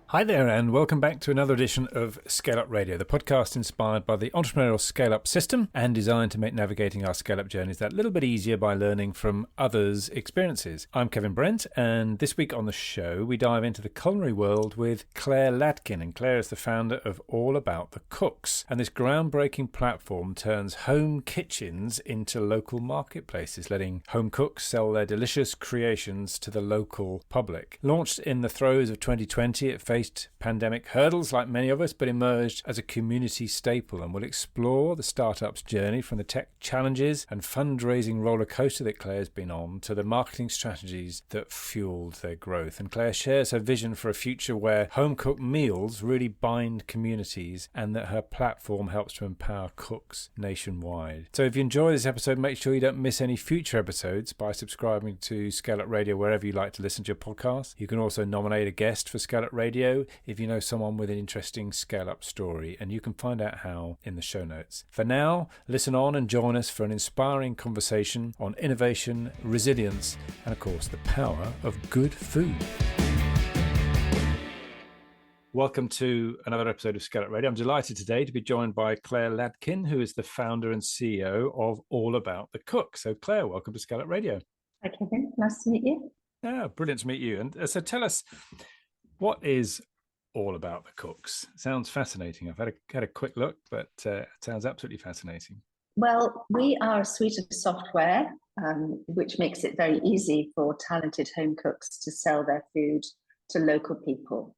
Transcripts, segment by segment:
Hi there, and welcome back to another edition of ScaleUp Radio, the podcast inspired by the Entrepreneurial ScaleUp System and designed to make navigating our scale-up journeys that little bit easier by learning from others' experiences. I'm Kevin Brent, and this week on the show, we dive into the culinary world with Claire Ladkin, and Claire is the founder of All About the Cooks, and this groundbreaking platform turns home kitchens into local marketplaces, letting home cooks sell their delicious creations to the local public. Launched in the throes of 2020, it faced pandemic hurdles like many of us, but emerged as a community staple, and we'll explore the startup's journey from the tech challenges and fundraising rollercoaster that Claire's been on to the marketing strategies that fueled their growth. And Claire shares her vision for a future where home-cooked meals really bind communities and that her platform helps to empower cooks nationwide. So if you enjoy this episode, make sure you don't miss any future episodes by subscribing to ScaleUp Radio wherever you like to listen to your podcast. You can also nominate a guest for ScaleUp Radio if you know someone with an interesting scale-up story, and you can find out how in the show notes. For now, listen on and join us for an inspiring conversation on innovation, resilience, and of course, the power of good food. Welcome to another episode of ScaleUp Radio. I'm delighted today to be joined by Claire Ladkin, who is the founder and CEO of All About the Cook. So Claire, welcome to ScaleUp Radio. Hi, Kevin. Nice to meet you. Yeah, brilliant to meet you. And so tell us, what is All About the Cooks? Sounds fascinating. I've had a quick look, but it sounds absolutely fascinating. Well, we are a suite of software which makes it very easy for talented home cooks to sell their food to local people.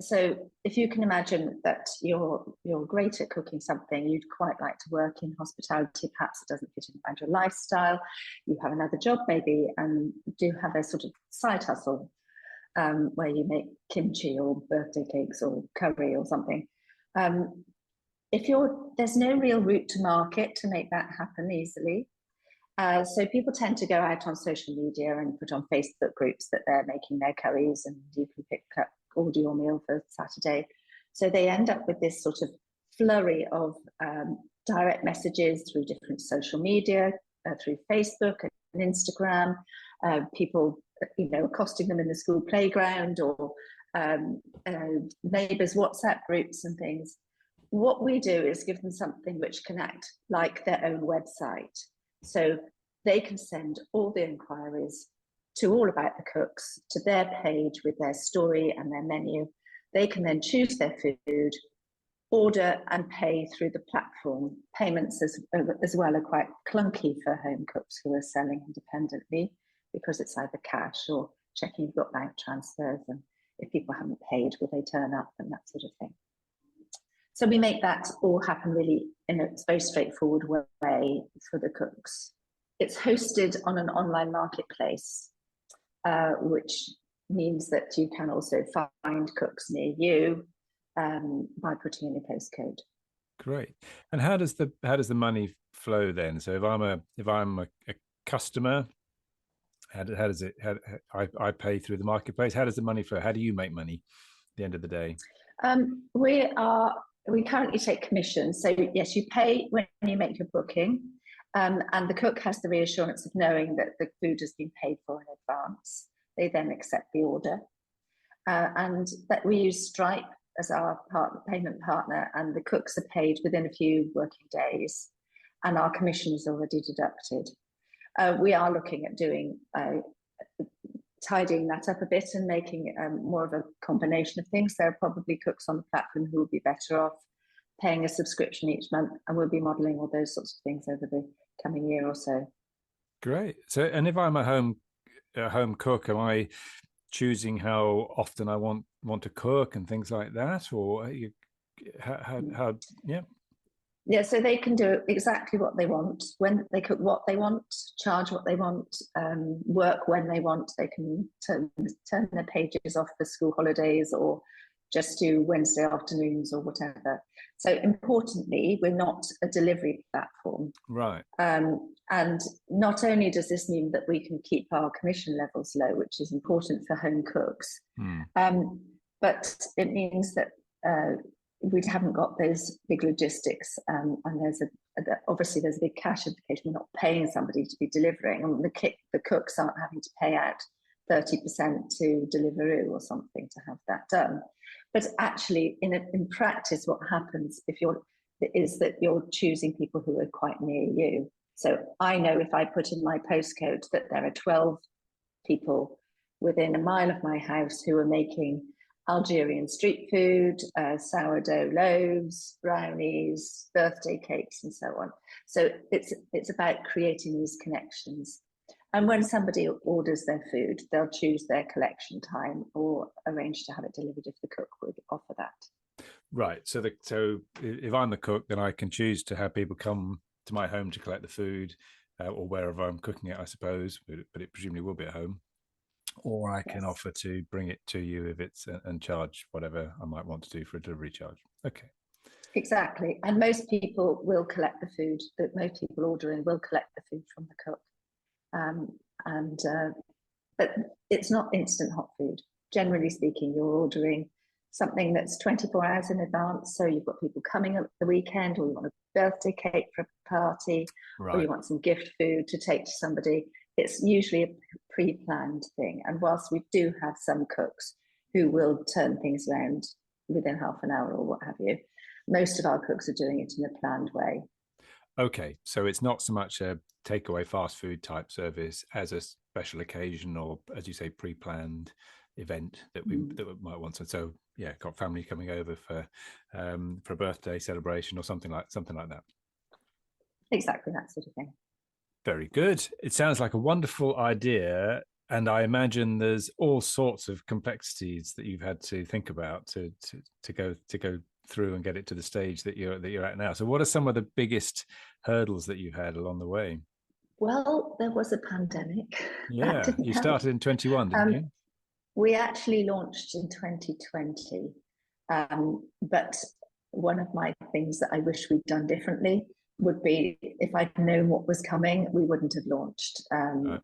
So if you can imagine that you're great at cooking something, you'd quite like to work in hospitality, perhaps it doesn't fit in your lifestyle, you have another job maybe, and do have a sort of side hustle where you make kimchi or birthday cakes or curry or something. There's no real route to market to make that happen easily. So people tend to go out on social media and put on Facebook groups that they're making their curries, and you can order your meal for Saturday. So they end up with this sort of flurry of direct messages through different social media, through Facebook and Instagram, people accosting them in the school playground, or neighbours' WhatsApp groups and things. What we do is give them something which can act like their own website. So they can send all the inquiries to All About the Cooks, to their page with their story and their menu. They can then choose their food, order and pay through the platform. Payments as well are quite clunky for home cooks who are selling independently, because it's either cash or checking you've got bank transfers, and if people haven't paid, will they turn up, and that sort of thing. So we make that all happen really in a very straightforward way for the cooks. It's hosted on an online marketplace, which means that you can also find cooks near you by putting in a postcode. Great. And how does the money flow then? So if I'm a customer, I pay through the marketplace. How does the money flow? How do you make money at the end of the day? We currently take commissions. So yes, you pay when you make your booking, and the cook has the reassurance of knowing that the food has been paid for in advance. They then accept the order, and that we use Stripe as our payment partner, and the cooks are paid within a few working days, and our commission is already deducted. We are looking at doing tidying that up a bit and making more of a combination of things. There are probably cooks on the platform who will be better off paying a subscription each month, and we'll be modelling all those sorts of things over the coming year or so. Great. So, and if I'm a home cook, am I choosing how often I want to cook and things like that, or how? Yeah. Yeah, so they can do exactly what they want, when they cook what they want, charge what they want, work when they want. They can turn their pages off for school holidays, or just do Wednesday afternoons or whatever. So importantly, we're not a delivery platform. Right. And not only does this mean that we can keep our commission levels low, which is important for home cooks, but it means that we haven't got those big logistics, and obviously there's a big cash implication. We're not paying somebody to be delivering, and the cooks aren't having to pay out 30% to Deliveroo or something to have that done. But actually, in practice, what happens is that you're choosing people who are quite near you. So I know if I put in my postcode that there are 12 people within a mile of my house who are making Algerian street food, sourdough loaves, brownies, birthday cakes, and so on. So it's about creating these connections. And when somebody orders their food, they'll choose their collection time or arrange to have it delivered if the cook would offer that. Right. So if I'm the cook, then I can choose to have people come to my home to collect the food, or wherever I'm cooking it, I suppose, but it presumably will be at home. Or I can offer to bring it to you if it's and charge whatever I might want to do for a delivery charge. Okay. Exactly. And most people will collect the food, that most people ordering will collect the food from the cook. But it's not instant hot food. Generally speaking, you're ordering something that's 24 hours in advance. So you've got people coming up the weekend, or you want a birthday cake for a party, or you want some gift food to take to somebody. It's usually a pre-planned thing. And whilst we do have some cooks who will turn things around within half an hour or what have you, most of our cooks are doing it in a planned way. Okay, so it's not so much a takeaway fast food type service as a special occasion, or, as you say, pre-planned event that we might want to. So yeah, got family coming over for a birthday celebration or something like that. Exactly, that sort of thing. Very good. It sounds like a wonderful idea, and I imagine there's all sorts of complexities that you've had to think about to go through and get it to the stage that you're at now. So what are some of the biggest hurdles that you've had along the way? Well, there was a pandemic. Yeah, you started in 21, didn't you? We actually launched in 2020. But one of my things that I wish we'd done differently would be, if I'd known what was coming, we wouldn't have launched. And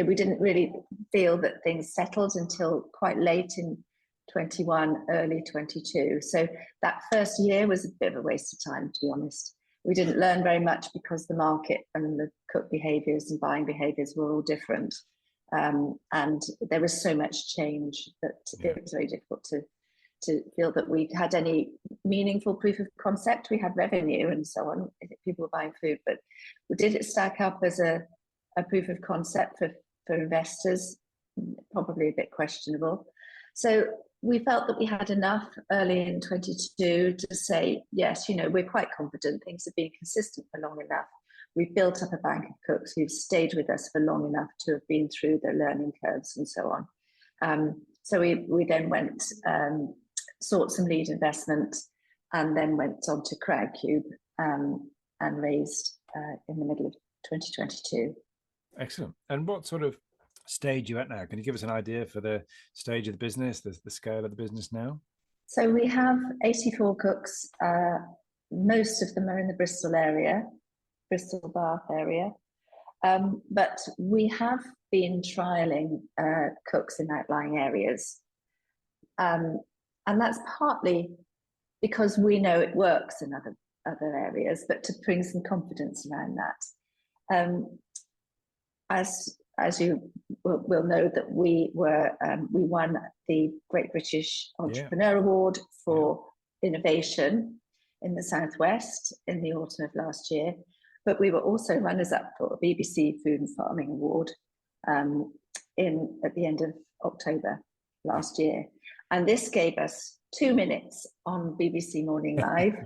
we didn't really feel that things settled until quite late in 21, early 22. So that first year was a bit of a waste of time, to be honest. We didn't learn very much because the market and the cook behaviours and buying behaviours were all different. And there was so much change that it was very difficult to feel that we had any meaningful proof of concept. We had revenue and so on, people were buying food, but did it stack up as a proof of concept for investors? Probably a bit questionable. So we felt that we had enough early in 22 to say, yes, we're quite confident things have been consistent for long enough. We've built up a bank of cooks who've stayed with us for long enough to have been through the learning curves and so on. So we then went, sought some lead investment, and then went on to Crowdcube and raised in the middle of 2022. Excellent. And what sort of stage are you at now? Can you give us an idea for the stage of the business, the scale of the business now? So we have 84 cooks. Most of them are in the Bristol Bath area. But we have been trialling cooks in outlying areas. And that's partly because we know it works in other areas, but to bring some confidence around that. As you will know, that we won the Great British Entrepreneurial Award for innovation in the Southwest in the autumn of last year, but we were also runners-up for a BBC Food and Farming Award at the end of October last year. And this gave us 2 minutes on BBC Morning Live,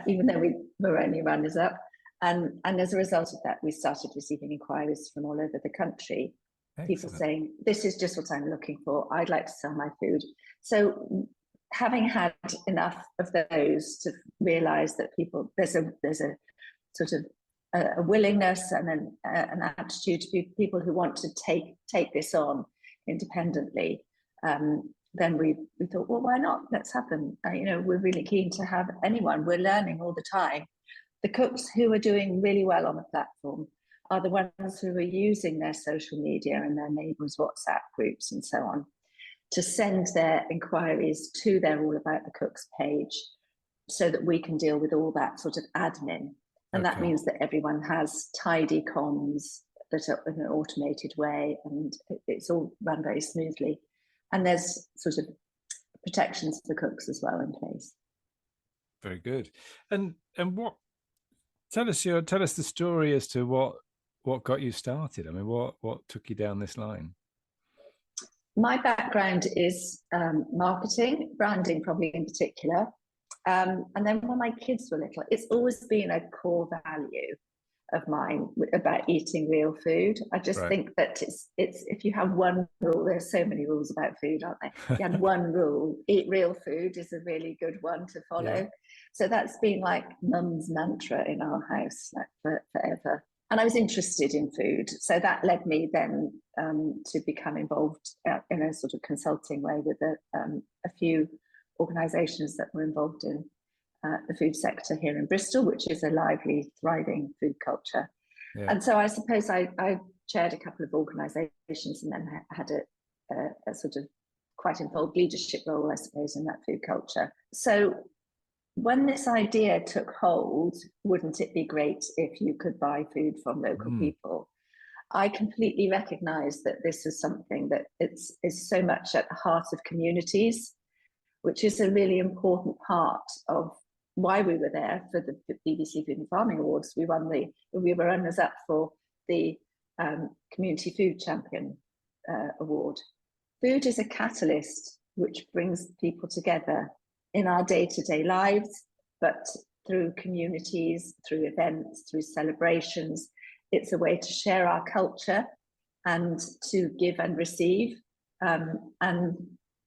even though we were only runners-up. And as a result of that, we started receiving inquiries from all over the country. Excellent. People saying, this is just what I'm looking for. I'd like to sell my food. So having had enough of those to realise that there's a sort of a willingness and an attitude to be people who want to take this on independently, then we thought, well, why not? Let's have them. We're really keen to have anyone. We're learning all the time. The cooks who are doing really well on the platform are the ones who are using their social media and their neighbours' WhatsApp groups and so on to send their inquiries to their All About the Cooks page, so that we can deal with all that sort of admin. And that means that everyone has tidy comms, that are in an automated way, and it's all run very smoothly. And there's sort of protections for cooks as well in place. Very good. And what tell us the story as to what got you started. I mean, what took you down this line? My background is marketing, branding probably in particular. And then when my kids were little, it's always been a core value of mine about eating real food. I just think that it's if you have one rule, there's so many rules about food, aren't there? You have one rule, eat real food is a really good one to follow. Yeah. So that's been like mum's mantra in our house like forever. And I was interested in food. So that led me then to become involved in a sort of consulting way with a few organisations that were involved in the food sector here in Bristol, which is a lively, thriving food culture. Yeah. And so I suppose I chaired a couple of organisations and then had a sort of quite involved leadership role, I suppose, in that food culture. So when this idea took hold, wouldn't it be great if you could buy food from local people? I completely recognised that this is something that is so much at the heart of communities, which is a really important part of why we were there for the BBC Food and Farming Awards. We were runners up for the Community Food Champion Award. Food is a catalyst which brings people together in our day-to-day lives, but through communities, through events, through celebrations. It's a way to share our culture and to give and receive. And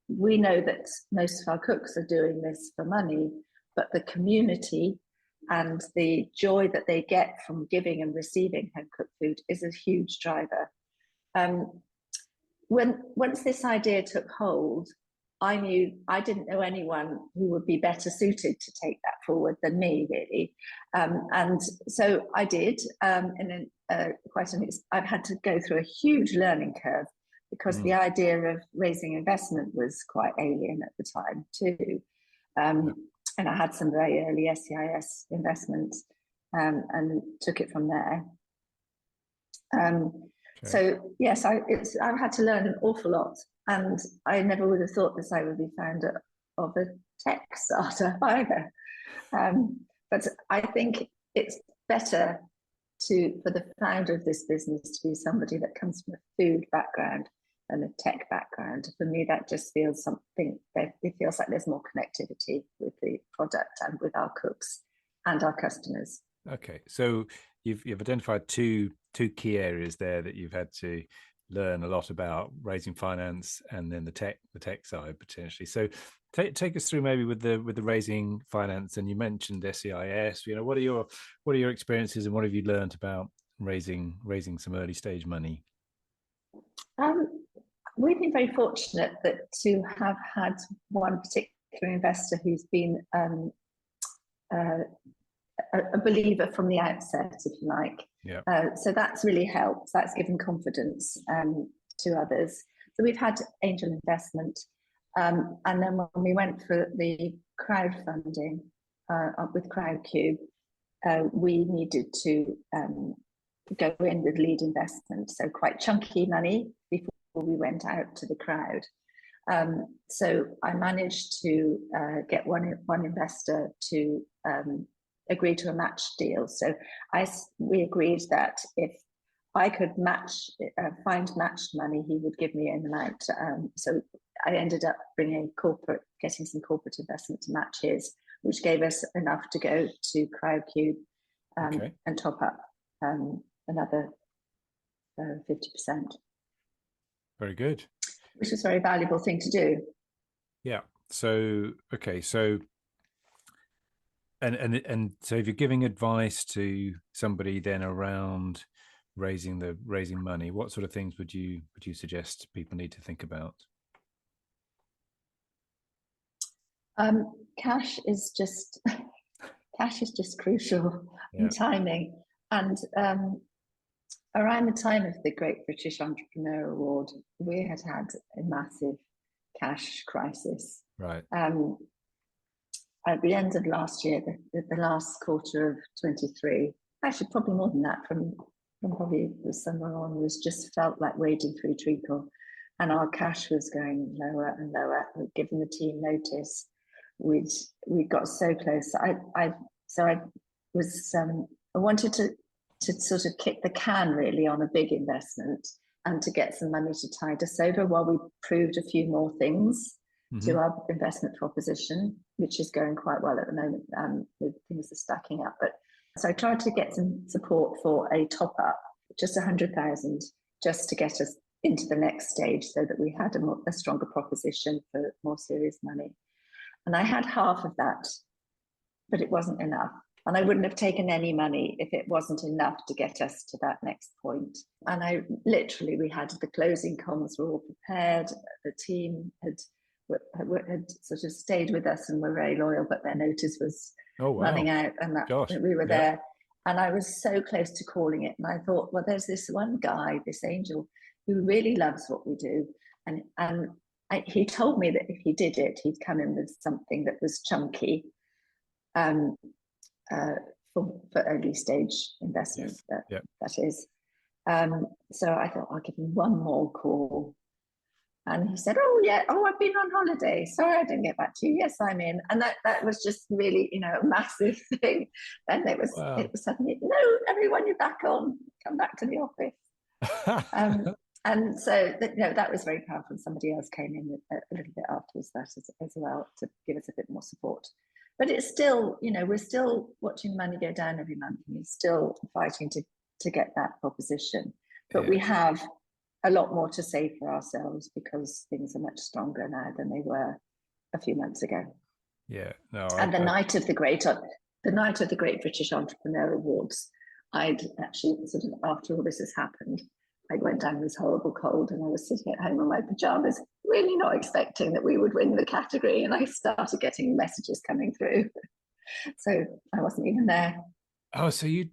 we know that most of our cooks are doing this for money, but the community and the joy that they get from giving and receiving home-cooked food is a huge driver. Once this idea took hold, I knew I didn't know anyone who would be better suited to take that forward than me, really. And so I did. I've had to go through a huge learning curve because the idea of raising investment was quite alien at the time too. And I had some very early SCIS investments and took it from there. So yes, I've had to learn an awful lot. And I never would have thought this I would be founder of a tech startup either. But I think it's better for the founder of this business to be somebody that comes from a food background than a tech background. For me, that just feels something that it feels like there's more connectivity with the product and with our cooks and our customers. Okay, so you've identified two key areas there that you've had to learn a lot about: raising finance and then the tech side potentially. So take us through maybe with the raising finance. And you mentioned SCIS. What are your experiences and what have you learned about raising some early stage money? We've been very fortunate to have had one particular investor who's been a believer from the outset, if you like. Yeah. So that's really helped. That's given confidence to others. So we've had angel investment. And then when we went for the crowdfunding with Crowdcube, we needed to go in with lead investment. So quite chunky money before we went out to the crowd. So I managed to get one investor to agree to a match deal. So we agreed that if I could find matched money, he would give me an amount. So I ended up getting some corporate investment to match his, which gave us enough to go to Crowdcube and top up another 50%. Very good. Which is a very valuable thing to do. Yeah. So And so if you're giving advice to somebody then around raising money, what sort of things would you suggest people need to think about? Cash is just crucial in timing. And around the time of the Great British Entrepreneur Award, we had a massive cash crisis. Right. At the end of last year, the last quarter of 23, actually probably more than that, from and probably the summer on was just felt like wading through treacle, and our cash was going lower and lower. We'd given the team notice. We got so close. I wanted to sort of kick the can really on a big investment and to get some money to tide us over while we proved a few more things to our investment proposition, which is going quite well at the moment. With things are stacking up. But so I tried to get some support for a top up, just 100,000, just to get us into the next stage, so that we had a stronger proposition for more serious money. And I had half of that, but it wasn't enough. And I wouldn't have taken any money if it wasn't enough to get us to that next point. And we had the closing comms were all prepared. The team had sort of stayed with us and were very loyal, but their notice was running out, and we were there. And I was so close to calling it. And I thought, well, there's this one guy, this angel, who really loves what we do. And he told me that if he did it, he'd come in with something that was chunky. For early stage investments, that is. So I thought, I'll give him one more call. And he said, I've been on holiday. Sorry, I didn't get back to you. Yes, I'm in. And that was just really, a massive thing. And it was suddenly, no, everyone, you're back on. Come back to the office. And so that was very powerful. Somebody else came in a little bit afterwards that as well to give us a bit more support. But it's still, we're still watching money go down every month, and we're still fighting to get that proposition. But we have a lot more to say for ourselves, because things are much stronger now than they were a few months ago. Yeah, the night of the Great British Entrepreneur Awards, I'd actually sort of, after all this has happened, I went down this horrible cold, and I was sitting at home in my pajamas, really not expecting that we would win the category. And I started getting messages coming through. So I wasn't even there. Oh, so you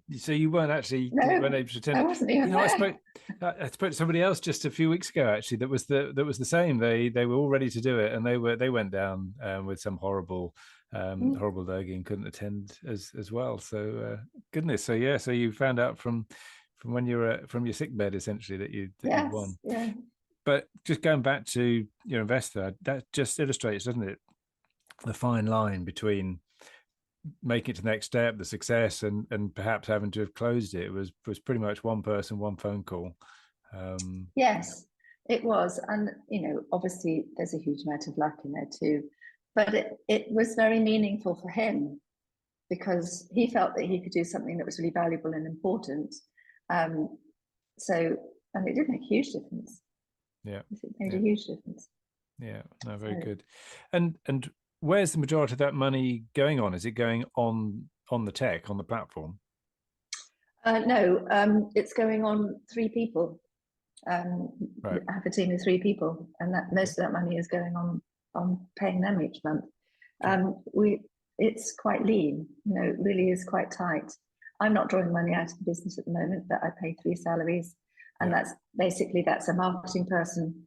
weren't actually weren't able to attend. I wasn't even there. I spoke to somebody else just a few weeks ago, actually, that was the same. They were all ready to do it, and they went down with some horrible lurgy and couldn't attend as well. So goodness. So you found out from when you were from your sick bed, essentially, that you'd won. Yeah. But just going back to your investor, that just illustrates, doesn't it, the fine line between making it to the next step, the success, and perhaps having to have closed it. It was pretty much one person, one phone call. Yes, it was. And, obviously there's a huge amount of luck in there too. But it was very meaningful for him, because he felt that he could do something that was really valuable and important. And it did make a huge difference. Yeah. It made a huge difference. Yeah, no, very good. And where's the majority of that money going on? Is it going on the tech, on the platform? No, it's going on 3 people. Right. I have a team of 3 people, and that most of that money is going on paying them each month. It's quite lean, it really is quite tight. I'm not drawing money out of the business at the moment, but I pay 3 salaries. And that's a marketing person,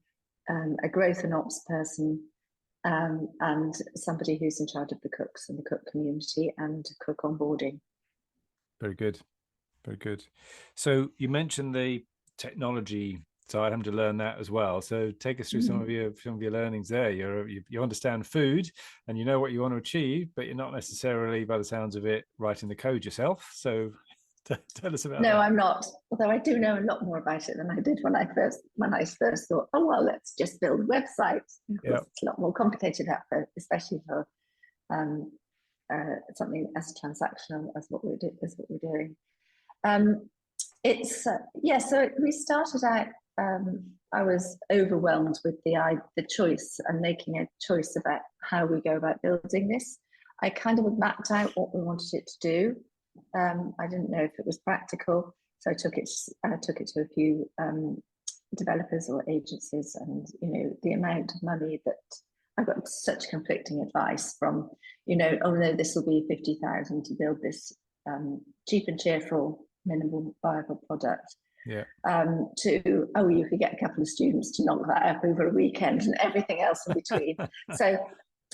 a growth and ops person, and somebody who's in charge of the cooks and the cook community and cook onboarding. Very good. Very good. So you mentioned the technology side, having to learn that as well. So take us through some of your learnings there. You understand food and you know what you want to achieve, but you're not necessarily, by the sounds of it, writing the code yourself. So tell us about that. No, I'm not. Although I do know a lot more about it than I did when I first thought, let's just build websites. Of course, it's a lot more complicated, especially for something as transactional as what we're doing. So we started out. I was overwhelmed with the choice and making a choice about how we go about building this. I kind of mapped out what we wanted it to do. I didn't know if it was practical, so I took it to a few developers or agencies, and the amount of money that I got such conflicting advice from, oh no, this will be 50,000 to build this cheap and cheerful minimal viable product. Yeah. You could get a couple of students to knock that up over a weekend, and everything else in between. So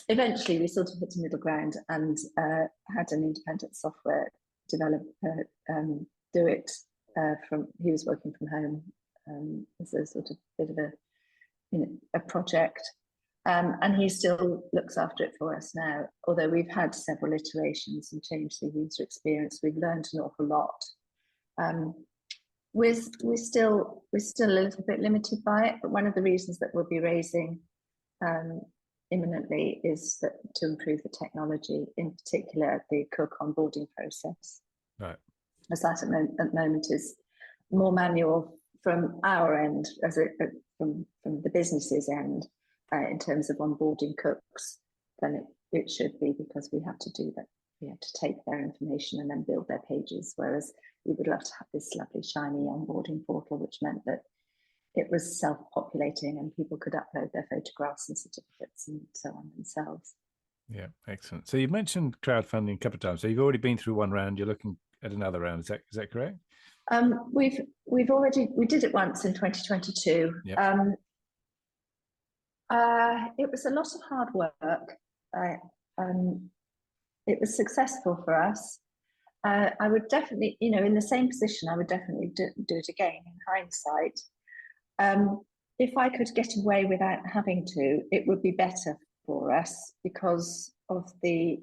eventually we sort of hit a middle ground and had an independent software developer do it he was working from home as a sort of bit of a project. And he still looks after it for us now, although we've had several iterations and changed the user experience. We've learned an awful lot. We're still a little bit limited by it, but one of the reasons that we'll be raising imminently is that to improve the technology, in particular the cook onboarding process. Right. As that at the moment is more manual from our end, from the business's end, in terms of onboarding cooks, than it should be, because we have to do that. We have to take their information and then build their pages, whereas we would love to have this lovely shiny onboarding portal, which meant that it was self-populating and people could upload their photographs and certificates and so on themselves. Yeah, excellent. So you mentioned crowdfunding a couple of times. So you've already been through one round. You're looking at another round. Is that correct? We did it once in 2022. Yep. It was a lot of hard work. It was successful for us. I would definitely, in the same position, I would definitely do it again in hindsight. If I could get away without having to, it would be better for us because of the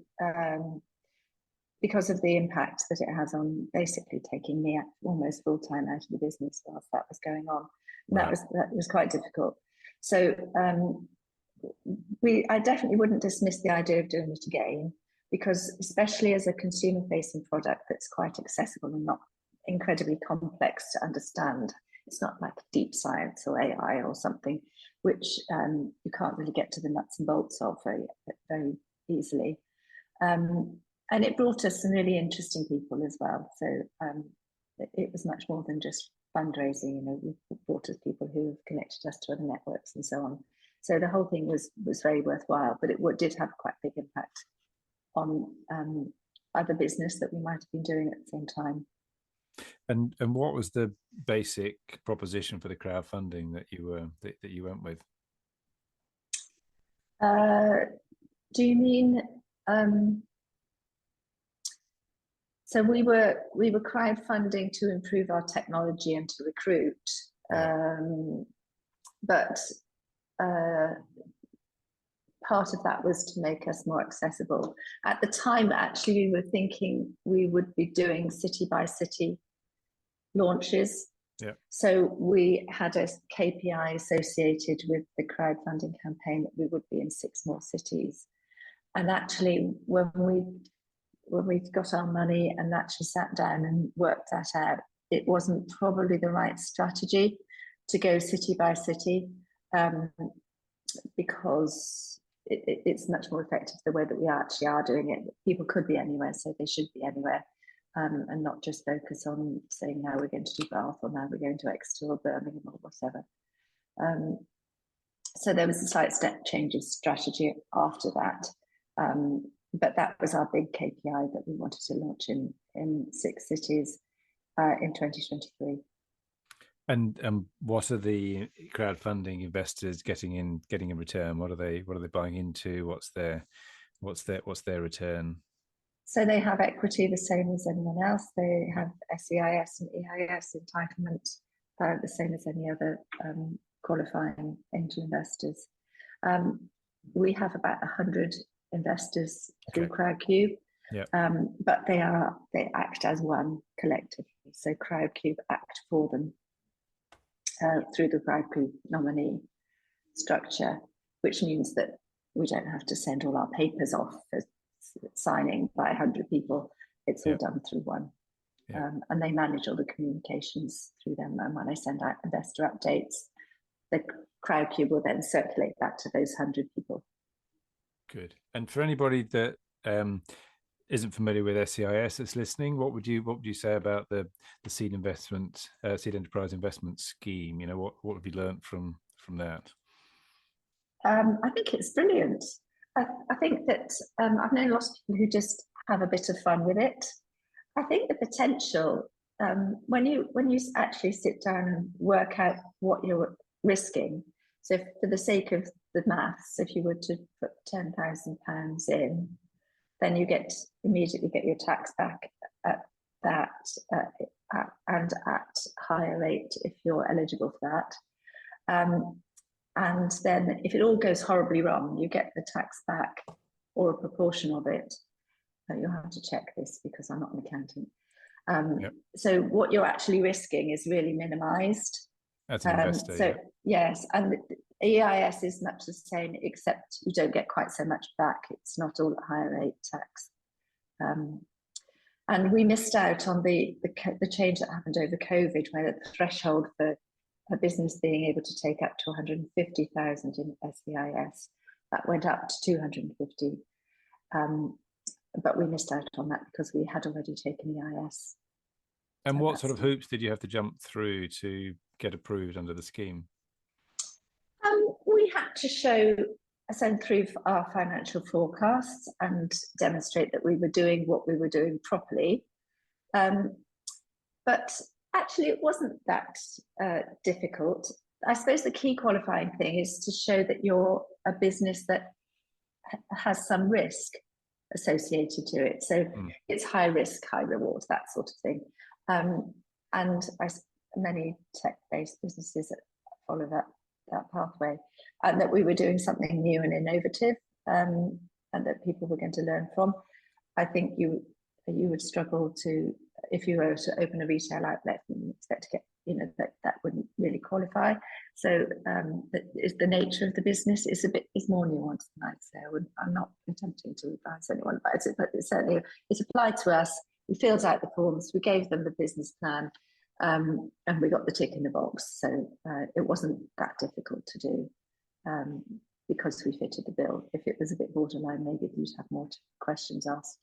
impact that it has on basically taking me almost full time out of the business whilst that was going on. And wow. that was quite difficult. So I definitely wouldn't dismiss the idea of doing it again, because especially as a consumer-facing product that's quite accessible and not incredibly complex to understand, it's not like deep science or AI or something, which you can't really get to the nuts and bolts of very easily. And it brought us some really interesting people as well. So it was much more than just fundraising. We brought us people who have connected us to other networks and so on. So the whole thing was very worthwhile, but it did have quite a big impact on other business that we might have been doing at the same time. And what was the basic proposition for the crowdfunding that you went with? Do you mean? So we were crowdfunding to improve our technology and to recruit, but part of that was to make us more accessible. At the time, actually, we were thinking we would be doing city by city launches. Yeah. So we had a KPI associated with the crowdfunding campaign that we would be in 6 more cities. And actually, when we got our money and actually sat down and worked that out, it wasn't probably the right strategy to go city by city, because it's much more effective the way that we actually are doing it. People could be anywhere, so they should be anywhere, and not just focus on saying now we're going to do Bath or now we're going to Exeter or Birmingham or whatever. So there was a slight step change of strategy after that, but that was our big KPI that we wanted to launch in 6 cities in 2023. And what are the crowdfunding investors getting in return? What are they buying into? What's their return? So they have equity the same as anyone else. They have SEIS and EIS entitlement, the same as any other qualifying angel investors. We have about 100 investors through CrowdCube, but they act as one collectively. So CrowdCube act for them through the CrowdCube nominee structure, which means that we don't have to send all our papers off for signing by 100 people. It's all done through one. And they manage all the communications through them. And when I send out investor updates, the CrowdCube will then circulate that to those 100 people. Good. And for anybody that isn't familiar with SEIS that's listening, what would you say about the seed enterprise investment scheme? What have you learned from that? I think it's brilliant. I think that I've known lots of people who just have a bit of fun with it. I think the potential, when you actually sit down and work out what you're risking. So for the sake of the maths, if you were to put £10,000 in, then you immediately get your tax back at that and at higher rate if you're eligible for that. And then if it all goes horribly wrong, you get the tax back or a proportion of it. You'll have to check this because I'm not an accountant. So what you're actually risking is really minimised. As an investor, so yes, and the EIS is much the same, except you don't get quite so much back. It's not all at higher rate tax. And we missed out on the change that happened over COVID, where the threshold for a business being able to take up to 150,000 in SEIS, that went up to 250. But we missed out on that because we had already taken EIS. And what sort of hoops did you have to jump through to get approved under the scheme? We had to send through our financial forecasts and demonstrate that we were doing what we were doing properly. But actually, it wasn't that difficult. I suppose the key qualifying thing is to show that you're a business that has some risk associated to it. So it's high risk, high reward, that sort of thing. And many tech-based businesses that follow that pathway, and that we were doing something new and innovative, and that people were going to learn from. I think you would struggle to, if you were to open a retail outlet and expect to get, that wouldn't really qualify. So the nature of the business is more nuanced than I'd say. I'm not attempting to advise anyone about it, but it applied to us. We filled out the forms, we gave them the business plan, and we got the tick in the box. So it wasn't that difficult to do because we fitted the bill. If it was a bit borderline, maybe you'd have more questions asked.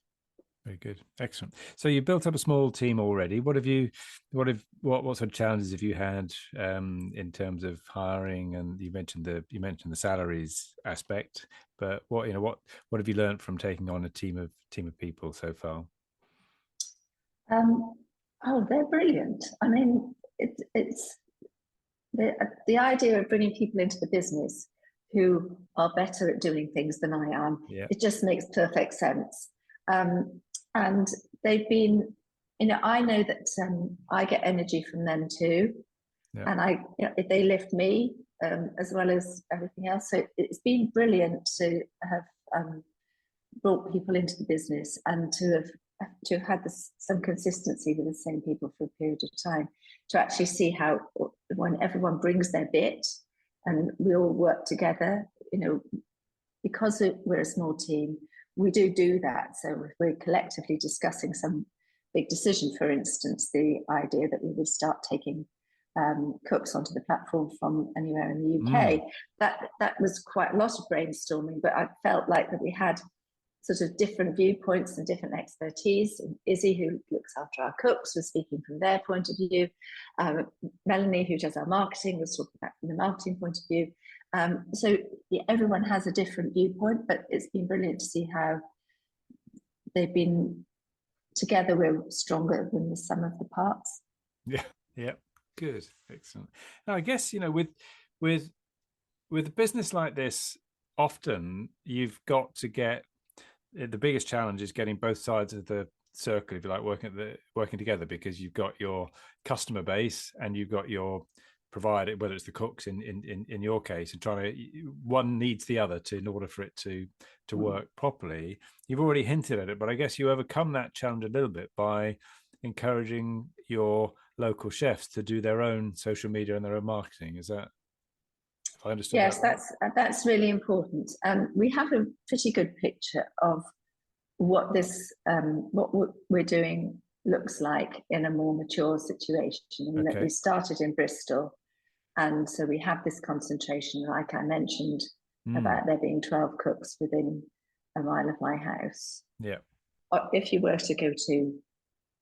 Very good, excellent. So you built up a small team already. What sort of challenges have you had in terms of hiring? And you mentioned the salaries aspect, but what have you learned from taking on a team of people so far? They're brilliant. I mean, it's the idea of bringing people into the business who are better at doing things than I am. Yeah. It just makes perfect sense. And they've been, I know that I get energy from them too. Yeah. And they lift me as well as everything else. So it's been brilliant to have brought people into the business and to have had some consistency with the same people for a period of time, to actually see how when everyone brings their bit and we all work together, because we're a small team, we do that. So if we're collectively discussing some big decision, for instance, the idea that we would start taking cooks onto the platform from anywhere in the UK, that was quite a lot of brainstorming, but I felt like that we had sort of different viewpoints and different expertise. And Izzy, who looks after our cooks, was speaking from their point of view. Melanie, who does our marketing, was talking about from the marketing point of view. So everyone has a different viewpoint, but it's been brilliant to see how they've been together. We're stronger than the sum of the parts. Yeah, good, excellent. Now, I guess with a business like this, often you've got to get the biggest challenge is getting both sides of the circle, if you like, working together, because you've got your customer base and you've got your provider, whether it's the cooks in your case, and one needs the other in order for it to work properly. You've already hinted at it, but I guess you overcome that challenge a little bit by encouraging your local chefs to do their own social media and their own marketing. Is that, if I understand? Yes, that's really important. We have a pretty good picture of what we're doing looks like in a more mature situation. And that we started in Bristol, and so we have this concentration, like I mentioned, about there being 12 cooks within a mile of my house. Yeah. If you were to go to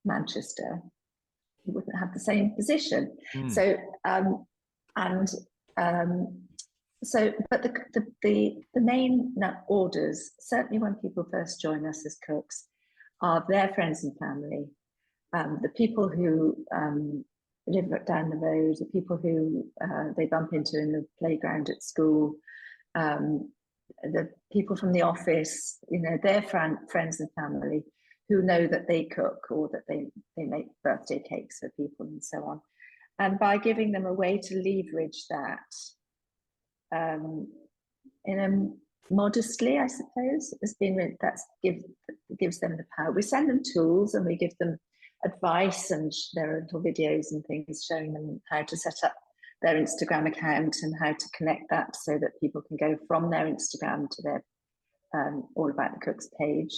Manchester, you wouldn't have the same position. So but the main orders, certainly when people first join us as cooks, are their friends and family, the people who live down the road, the people who they bump into in the playground at school, the people from the office, their friends and family who know that they cook or that they make birthday cakes for people and so on. And by giving them a way to leverage that in a modestly, I suppose, gives them the power. We send them tools and we give them advice, and there are little videos and things showing them how to set up their Instagram account and how to connect that so that people can go from their Instagram to their All About the Cooks page.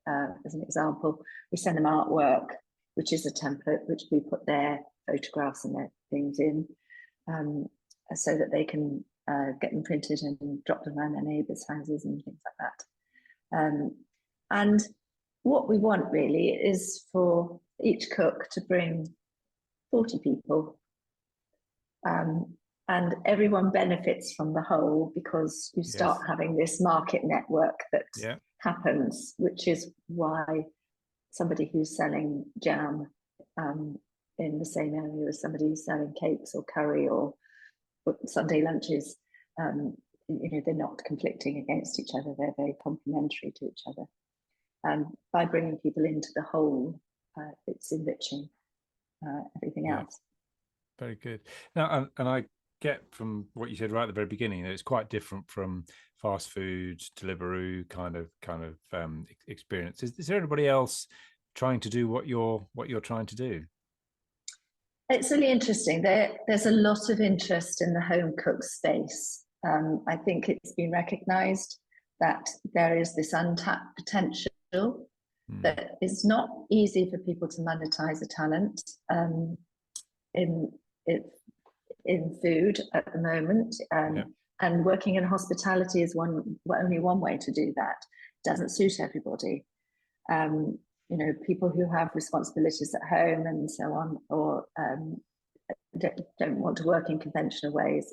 As an example, we send them artwork, which is a template which we put their photographs and their things in, so that they can get them printed and drop them around their neighbours' houses and things like that. And what we want really is for each cook to bring 40 people, and everyone benefits from the whole, because you start having this market network that happens, which is why somebody who's selling jam in the same area as somebody who's selling cakes or curry or Sunday lunches, they're not conflicting against each other, they're very complementary to each other. By bringing people into the whole, it's enriching everything else. Very good. Now, and I get from what you said right at the very beginning that it's quite different from fast food, Deliveroo kind of experience. Is there anybody else trying to do what you're trying to do? It's really interesting. There's a lot of interest in the home cook space. I think it's been recognised that there is this untapped potential that is not easy for people to monetize a talent in food at the moment. And working in hospitality is only one way to do that. It doesn't suit everybody. People who have responsibilities at home and so on, or don't want to work in conventional ways.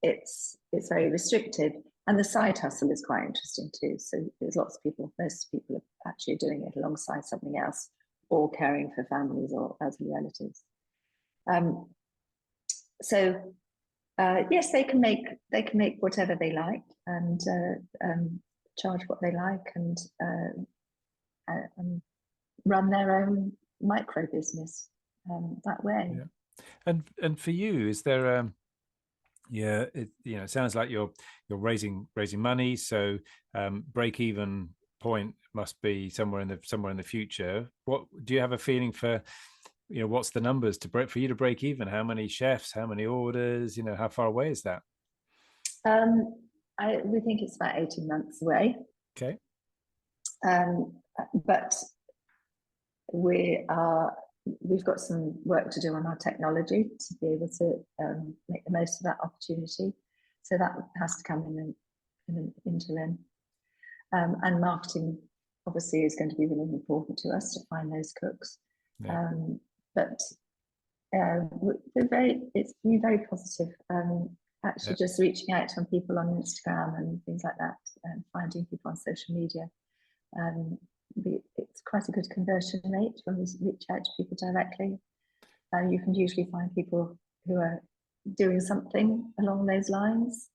It's very restrictive, and the side hustle is quite interesting too. So there's most people are actually doing it alongside something else, or caring for families or elderly relatives. Yes, they can make whatever they like and charge what they like and run their own micro business that way. And for you, is there it sounds like you're raising money, so break even point must be somewhere in the future. What do you have a feeling for? What's the numbers for you to break even? How many chefs? How many orders? How far away is that? We think it's about 18 months away. Okay. But we've got some work to do on our technology to be able to make the most of that opportunity. So that has to come in an interim. And marketing obviously is going to be really important to us to find those cooks. Yeah. But it's been very positive. Actually, just reaching out to people on Instagram and things like that, and finding people on social media. It's quite a good conversion rate when we reach out to people directly. You can usually find people who are doing something along those lines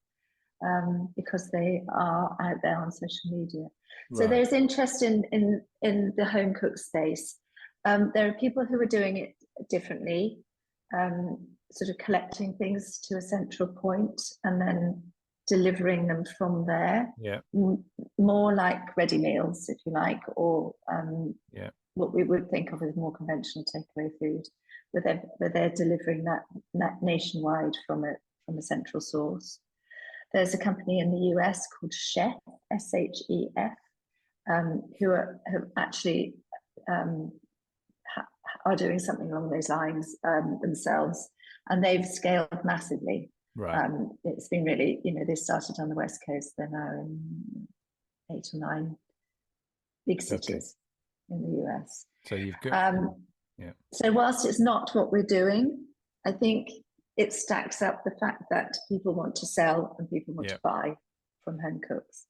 because they are out there on social media. Right. So there's interest in the home cook space. There are people who are doing it differently, sort of collecting things to a central point and then delivering them from there. Yeah. More like ready meals, if you like, or what we would think of as more conventional takeaway food, where they're delivering that nationwide from a central source. There's a company in the US called Chef, SHEF, who have actually are doing something along those lines themselves, and they've scaled massively. Right. It's been really, they started on the West Coast, they're now in 8 or 9 big cities in the US. So you've got, So whilst it's not what we're doing, I think it stacks up the fact that people want to sell and people want to buy from home cooks.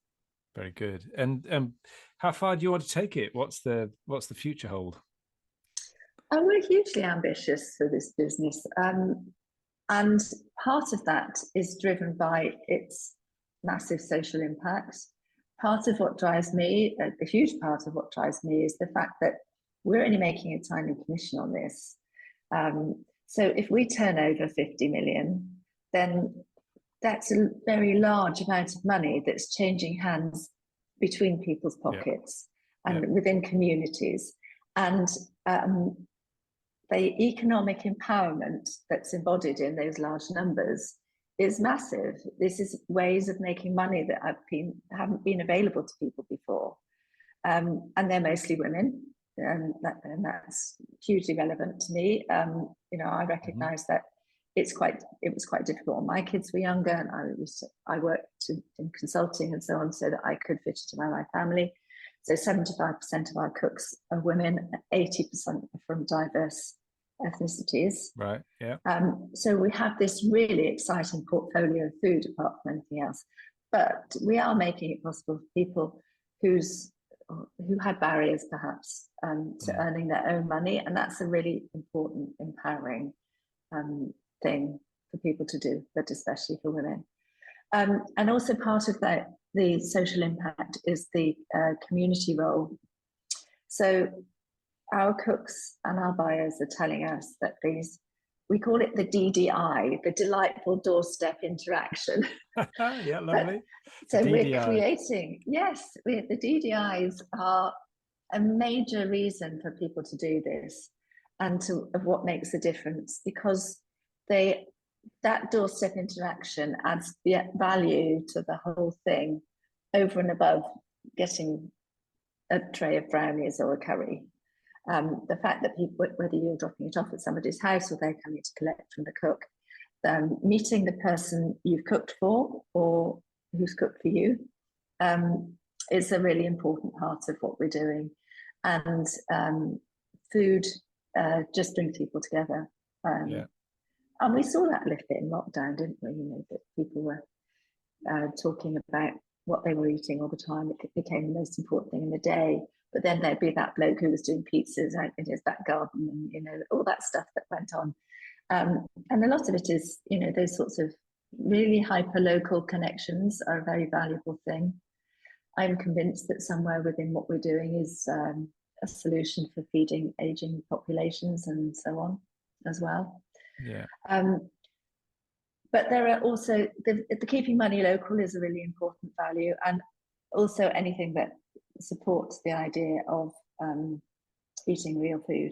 Very good. And how far do you want to take it? What's the future hold? We're hugely ambitious for this business. And part of that is driven by its massive social impacts. part of what drives me, a huge part of what drives me, is the fact that we're only making a tiny commission on this. So if we turn over 50 million, then that's a very large amount of money that's changing hands between people's pockets and within communities. And the economic empowerment that's embodied in those large numbers is massive. This is ways of making money that haven't been available to people before. And they're mostly women. And that's hugely relevant to me. I recognize that it was quite difficult when my kids were younger, and I worked in consulting and so on, so that I could fit it into my family. So 75% of our cooks are women, 80% are from diverse ethnicities. Right. Yeah. So we have this really exciting portfolio of food, apart from anything else. But we are making it possible for people who had barriers, perhaps, to earning their own money, and that's a really important, empowering thing for people to do, but especially for women. And also part of that, the social impact, is the community role. So our cooks and our buyers are telling us that we call it the DDI, the delightful doorstep interaction. Yeah, lovely. So we're creating, the DDIs are a major reason for people to do this, and of what makes a difference, because that doorstep interaction adds value to the whole thing, over and above getting a tray of brownies or a curry. The fact that people, whether you're dropping it off at somebody's house or they're coming to collect from the cook, meeting the person you've cooked for or who's cooked for you, is a really important part of what we're doing. And food just brings people together. And we saw that a little bit in lockdown, didn't we? That people were talking about what they were eating all the time. It became the most important thing in the day. But then there'd be that bloke who was doing pizzas out in his back garden, and all that stuff that went on. And a lot of it is, those sorts of really hyper-local connections are a very valuable thing. I'm convinced that somewhere within what we're doing is a solution for feeding aging populations and so on as well. Yeah. But there are also the keeping money local is a really important value, and also anything that supports the idea of eating real food.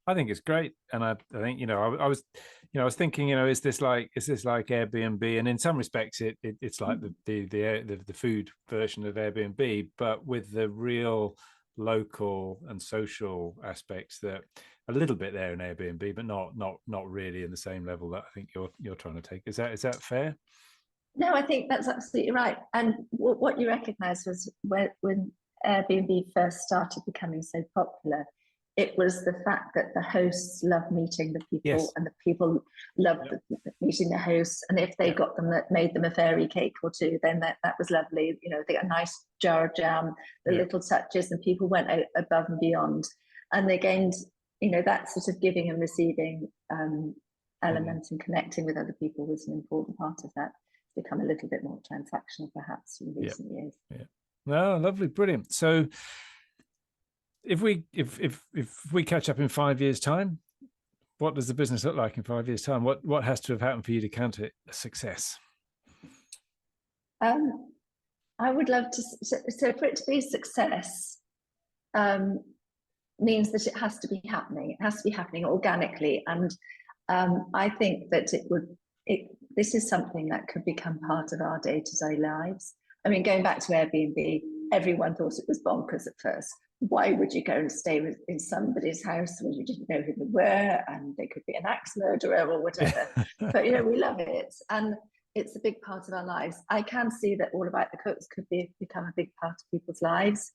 I think it's great, and I think I was thinking, is this like Airbnb? And in some respects, it's like the food version of Airbnb, but with the real local and social aspects that a little bit there in Airbnb, but not really in the same level that I think you're trying to take. Is that fair? No, I think that's absolutely right. And what you recognise was when Airbnb first started becoming so popular, it was the fact that the hosts loved meeting the people, and the people loved meeting the hosts. And if they got them, that made them a fairy cake or two, then that was lovely. They got a nice jar of jam, the little touches, and people went out above and beyond. And they gained, that sort of giving and receiving element, and connecting with other people was an important part of that. It's become a little bit more transactional, perhaps, in recent years. Yeah. No, lovely, brilliant. So if we catch up in 5 years' time, what does the business look like in 5 years' time? What has to have happened for you to count it a success? I would love to. So for it to be a success, means that it has to be happening. It has to be happening organically, and I think that this is something that could become part of our day-to-day lives. I mean, going back to Airbnb, everyone thought it was bonkers at first. Why would you go and stay in somebody's house when you didn't know who they were, and they could be an axe murderer or whatever? But we love it, and it's a big part of our lives. I can see that All About the Cooks could become a big part of people's lives,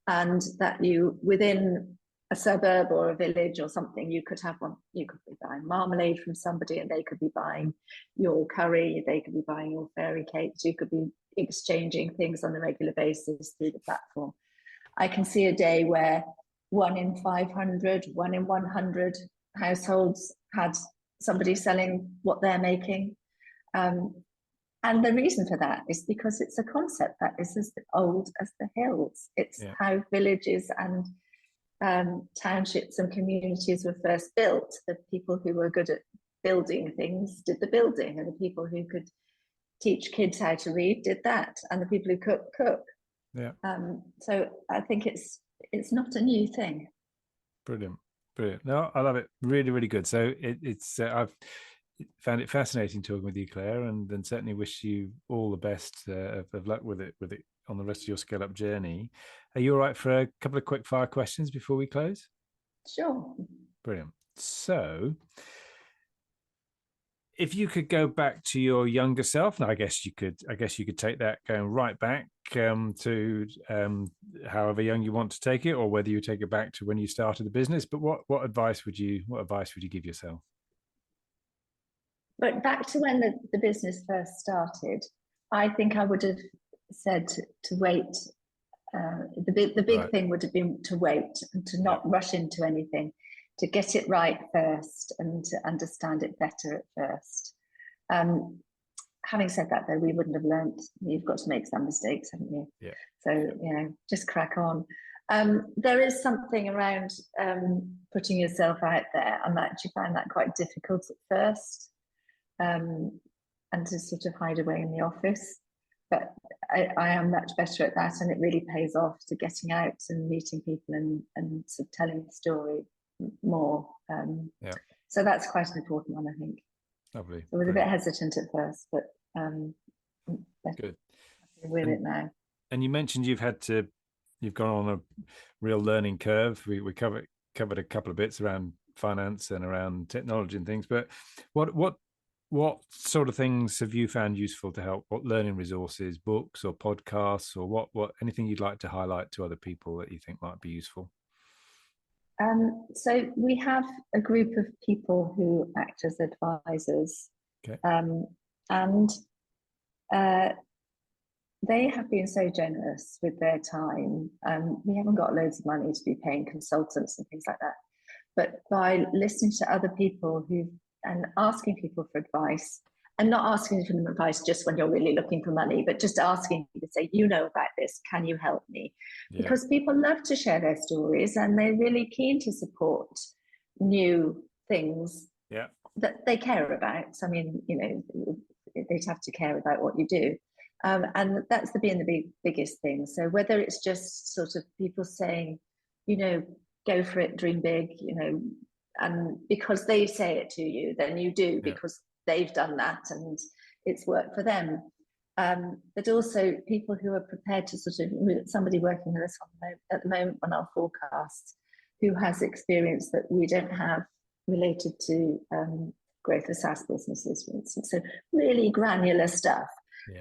and that within a suburb or a village or something, you could have one. You could be buying marmalade from somebody, and they could be buying your curry. They could be buying your fairy cakes. You could be exchanging things on a regular basis through the platform. I can see a day where 1 in 500, 1 in 100 households had somebody selling what they're making. And the reason for that is because it's a concept that is as old as the hills. It's how villages and townships and communities were first built. The people who were good at building things did the building, and the people who could teach kids how to read did that, and the people who cook. Yeah. So I think it's not a new thing. Brilliant. No, I love it. Really, really good. So it's I've found it fascinating talking with you, Claire, and certainly wish you all the best of luck with it on the rest of your scale up journey. Are you all right for a couple of quick fire questions before we close? Sure. Brilliant. So if you could go back to your younger self, now I guess you could take that going right back to however young you want to take it, or whether you take it back to when you started the business. But what advice would you give yourself? But back to when the business first started, I think I would have said to wait. The big thing would have been to wait and to not rush into anything, to get it right first and to understand it better at first. Having said that, though, we wouldn't have learnt. You've got to make some mistakes, haven't you? Yeah. So, just crack on. There is something around putting yourself out there. I actually find that quite difficult at first, and to sort of hide away in the office. But I am much better at that, and it really pays off to getting out and meeting people and sort of telling the story more. So that's quite an important one, I think. Lovely. I was a bit hesitant at first, but good with it now. And you mentioned you've gone on a real learning curve. We covered a couple of bits around finance and around technology and things, but what sort of things have you found useful to help? What learning resources, books or podcasts, or what anything you'd like to highlight to other people that you think might be useful? So we have a group of people who act as advisors, and they have been so generous with their time. We haven't got loads of money to be paying consultants and things like that, but by listening to other people and asking people for advice, and not asking for them advice just when you're really looking for money, but just asking you to say, about this, can you help me? Because people love to share their stories, and they're really keen to support new things that they care about. So, I mean, they'd have to care about what you do. And that's the biggest thing. So whether it's just sort of people saying, go for it, dream big, and because they say it to you, then you do, because they've done that and it's worked for them. But also people who are prepared to sort of, somebody working with us at the moment on our forecasts, who has experience that we don't have related to growth of SaaS businesses, for instance. So really granular stuff.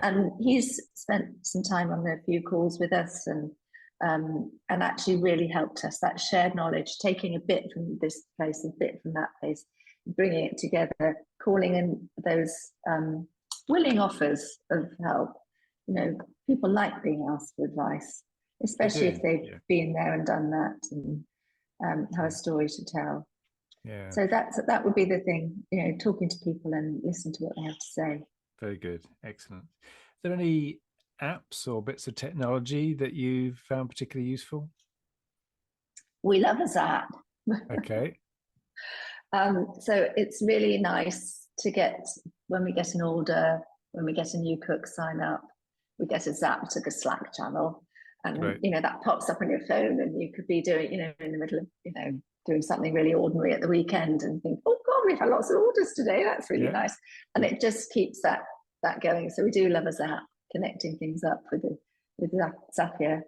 And he's spent some time on a few calls with us and actually really helped us. That shared knowledge, taking a bit from this place, a bit from that place, bringing it together, calling in those willing offers of help. People like being asked for advice, especially if they've been there and done that and have a story to tell. So that would be the thing, talking to people and listen to what they have to say. Very good. Excellent. Are there any apps or bits of technology that you found particularly useful? We love a Zap. Okay. So it's really nice to get, when we get an order, when we get a new cook sign up, we get a Zap to the Slack channel, and that pops up on your phone, and you could be doing, in the middle of, doing something really ordinary at the weekend and think, oh God, we've had lots of orders today. That's really nice. And it just keeps that going. So we do love a Zap, connecting things up with Zapier,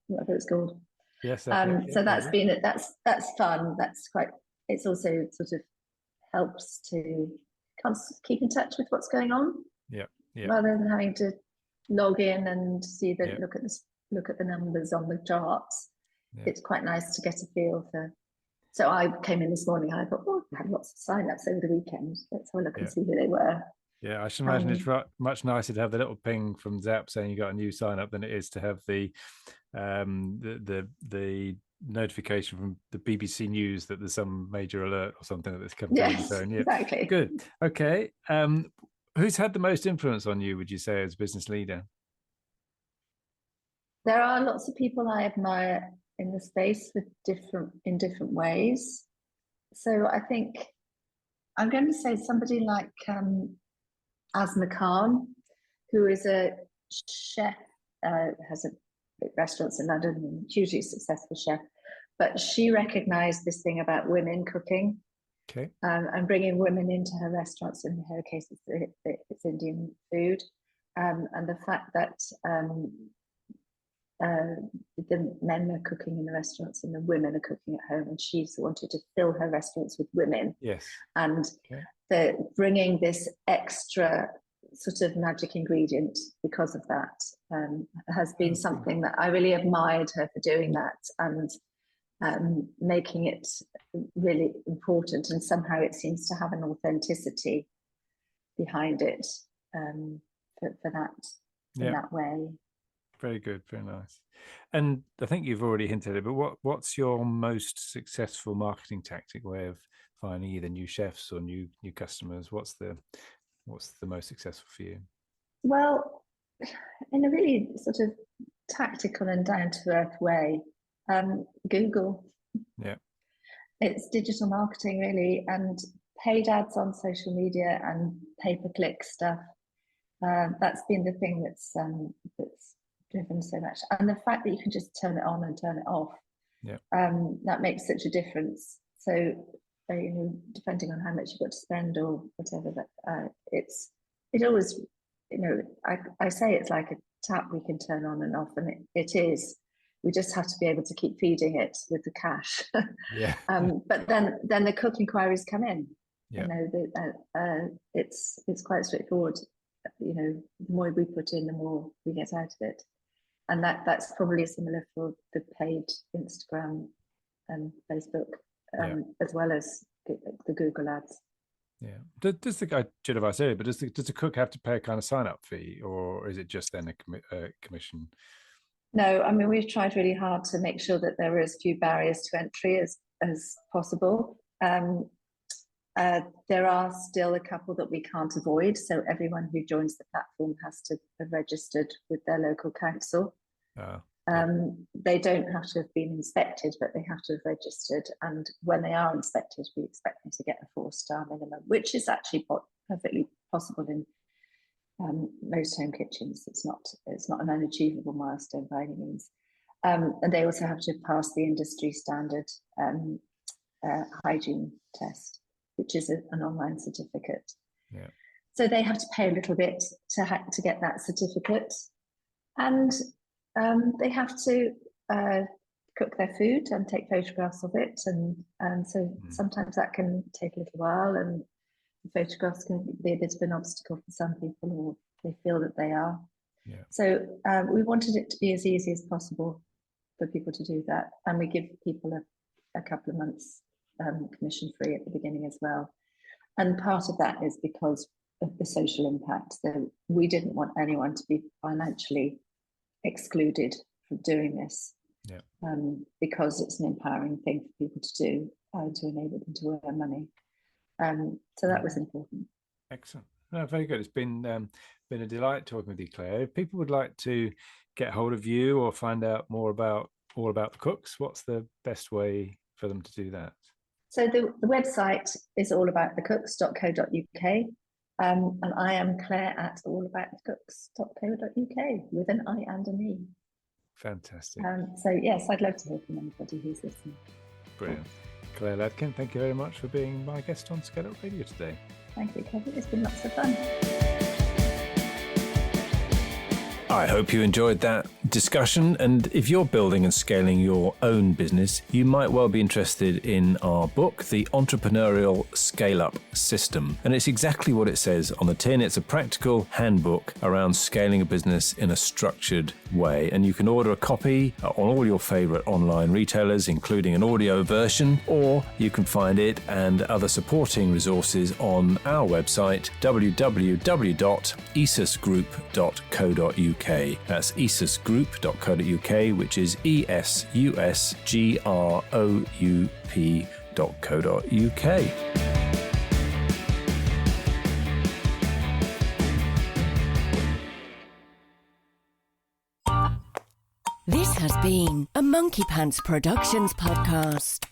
whatever it's called. Yes. So that's fun. That's it's also sort of helps to keep in touch with what's going on. Rather than having to log in and see look at the numbers on the charts. It's quite nice to get a feel for. So I came in this morning, I thought, we had lots of sign-ups over the weekend. Let's have a look and see who they were. Yeah, I should imagine it's much nicer to have the little ping from Zap saying you got a new sign-up than it is to have the notification from the BBC News that there's some major alert or something that's come through the phone. Exactly. Good. Okay. Who's had the most influence on you, would you say, as a business leader? There are lots of people I admire in the space in different ways. So I think I'm going to say somebody like Asma Khan, who is a chef, has a big restaurants in London, and hugely successful chef. But she recognised this thing about women cooking, and bringing women into her restaurants. In her case, it's Indian food, and the fact that the men are cooking in the restaurants and the women are cooking at home, and she's wanted to fill her restaurants with women. Yes, and they're bringing this extra sort of magic ingredient because of that has been something that I really admired her for doing that, and making it really important, and somehow it seems to have an authenticity behind it for that in that way. Very good, very nice. And I think you've already hinted at it, but what's your most successful marketing tactic, way of finding either new chefs or new customers? What's the most successful for you? Well, in a really sort of tactical and down-to-earth way, Google. Yeah. It's digital marketing, really, and paid ads on social media and pay-per-click stuff. That's been the thing that's driven so much. And the fact that you can just turn it on and turn it off, that makes such a difference. So, depending on how much you've got to spend or whatever, but it always, I say it's like a tap we can turn on and off, and it is. We just have to be able to keep feeding it with the cash. But then the cook inquiries come in. Yeah. It's quite straightforward. The more we put in, the more we get out of it, and that's probably similar for the paid Instagram and Facebook, as well as the Google ads. Yeah. Does the guy should have asked earlier, but does the cook have to pay a kind of sign-up fee, or is it just then a commission? No, I mean, we've tried really hard to make sure that there are as few barriers to entry as possible. There are still a couple that we can't avoid. So everyone who joins the platform has to have registered with their local council. They don't have to have been inspected, but they have to have registered. And when they are inspected, we expect them to get a 4-star minimum, which is actually perfectly possible in most home kitchens. It's not an unachievable milestone by any means. And they also have to pass the industry standard hygiene test, which is an online certificate. Yeah. So they have to pay a little bit to get that certificate, and they have to cook their food and take photographs of it, and so sometimes that can take a little while, and the photographs can be a bit of an obstacle for some people, or they feel that they are. Yeah. So we wanted it to be as easy as possible for people to do that, and we give people a couple of months commission free at the beginning as well. And part of that is because of the social impact. So we didn't want anyone to be financially excluded from doing this, because it's an empowering thing for people to do, to enable them to earn money. So that was important. Excellent. No, very good. It's been a delight talking with you, Claire. If people would like to get hold of you or find out more about all about the cooks, what's the best way for them to do that? So the website is allaboutthecooks.co.uk, and I am Claire at allaboutthecooks.co.uk with an I and an E. Fantastic. So yes, I'd love to hear from anybody who's listening. Brilliant. Claire Ladkin, thank you very much for being my guest on ScaleUp Radio today. Thank you, Kevin. It's been lots of fun. I hope you enjoyed that discussion, and if you're building and scaling your own business, you might well be interested in our book, The Entrepreneurial ScaleUp System. And it's exactly what it says on the tin. It's a practical handbook around scaling a business in a structured way. And you can order a copy on all your favorite online retailers, including an audio version, or you can find it and other supporting resources on our website, www.esusgroup.co.uk. That's esusgroup.co.uk, which is esusgroup.co.uk. This has been a Monkey Pants Productions podcast.